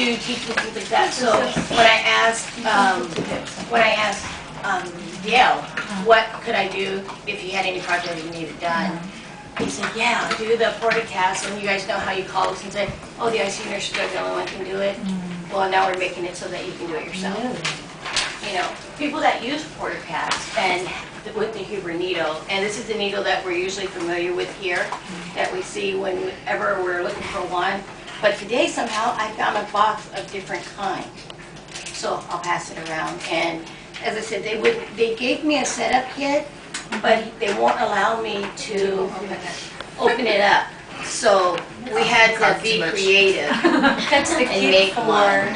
to teach them things like that. So when I asked Dale, what could I do if he had any project he needed done, he said, yeah, do the portacast, and you guys know how you call us and say, oh, the ICU nurses are the only one who can do it. Well, now we're making it so that you can do it yourself. You know, people that use portacast and with the Huber needle, and this is the needle that we're usually familiar with here, that we see whenever we're looking for one. But today somehow I found a box of different kinds, so I'll pass it around. And as I said, they gave me a setup kit, but they won't allow me to open it up. So we had to be creative. That's the and make one.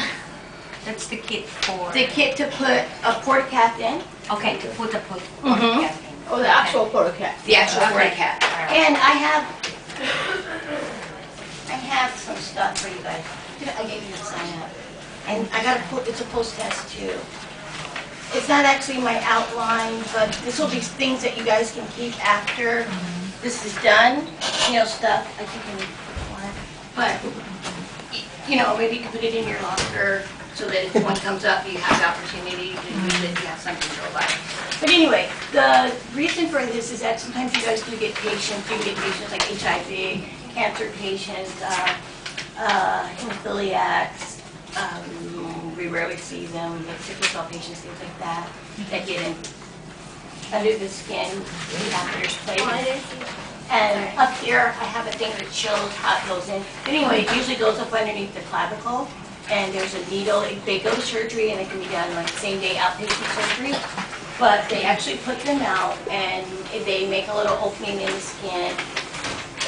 That's the kit for. The kit to put a portacath in. Okay, to put the portacath in. Oh, the actual portacath. The actual Okay. portacath. Alright. And I have some stuff for you guys. I gave you the sign up. And I got it's a post test too. It's not actually my outline, but this will be things that you guys can keep after this is done. You know, stuff I think I need one. But you know, maybe you can put it in your locker so that if one comes up, you have the opportunity to use it. You have something to go by. But anyway, the reason for this is that sometimes you guys do get patients. You get patients like HIV, cancer patients, hemophiliacs. We rarely see them, like sickle cell patients, things like that, that get in under the skin, catheters placed. And up here, I have a thing that shows how it goes in. But anyway, it usually goes up underneath the clavicle, and there's a needle. They go to surgery, and it can be done like same day outpatient surgery. But they actually put them out, and they make a little opening in the skin,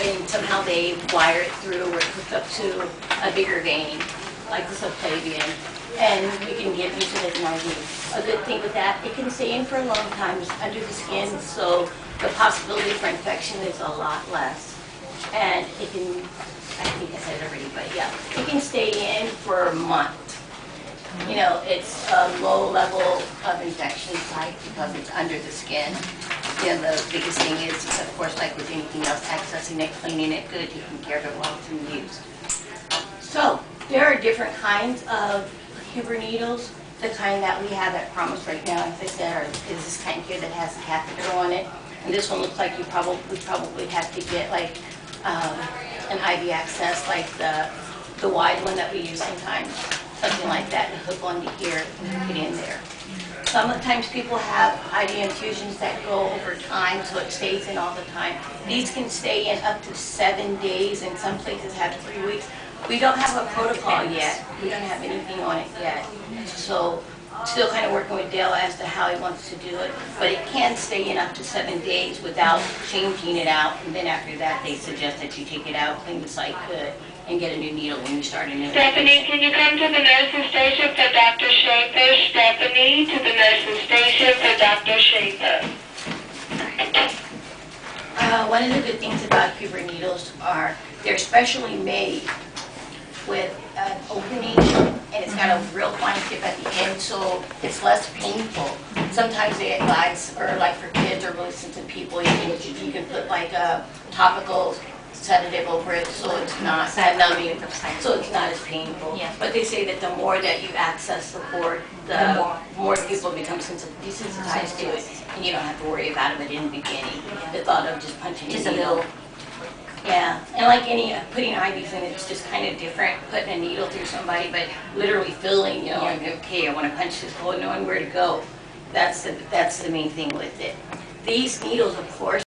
and somehow they wire it through or hook up to a bigger vein, like the subclavian, and you can use it as an IV. A good thing with that, it can stay in for a long time. It's under the skin, so the possibility for infection is a lot less. And it can, I think I said it already, but yeah, it can stay in for a month. You know, it's a low level of infection site because it's under the skin. You know, the biggest thing is, of course, like with anything else, accessing it, cleaning it good, taking care of it while it's in use. So, there are different kinds of Huber needles. The kind that we have at Promise right now, as I said, is this kind here that has a catheter on it. And this one looks like we probably have to get like an IV access, like the wide one that we use sometimes, something like that, and hook onto here and get in there. Sometimes people have IV infusions that go over time, so it stays in all the time. These can stay in up to 7 days, and some places have 3 weeks. We don't have a protocol yet. We don't have anything on it yet. So still kind of working with Dale as to how he wants to do it. But it can stay in up to 7 days without changing it out. And then after that, they suggest that you take it out, clean the site good, and get a new needle when you start a new Stephanie, can you come to the nurses station for Dr. Schaefer? Stephanie, to the nurses station for Dr. Schaefer. One of the good things about Huber needles are they're specially made with an opening, and it's got a real fine tip at the end, so it's less painful. Sometimes they advise, or like for kids or really sensitive people, you can put like a topical sedative over it, so it's not numbing, so it's not as painful. Yeah. But they say that the more that you access the port, the more people become desensitized to it, and you don't have to worry about it in the beginning. The thought of just punching a needle. Yeah, and like putting IVs in, it's just kind of different, putting a needle through somebody, but literally feeling, you know, like, okay, I want to punch this hole, knowing where to go. That's the main thing with it. These needles, of course,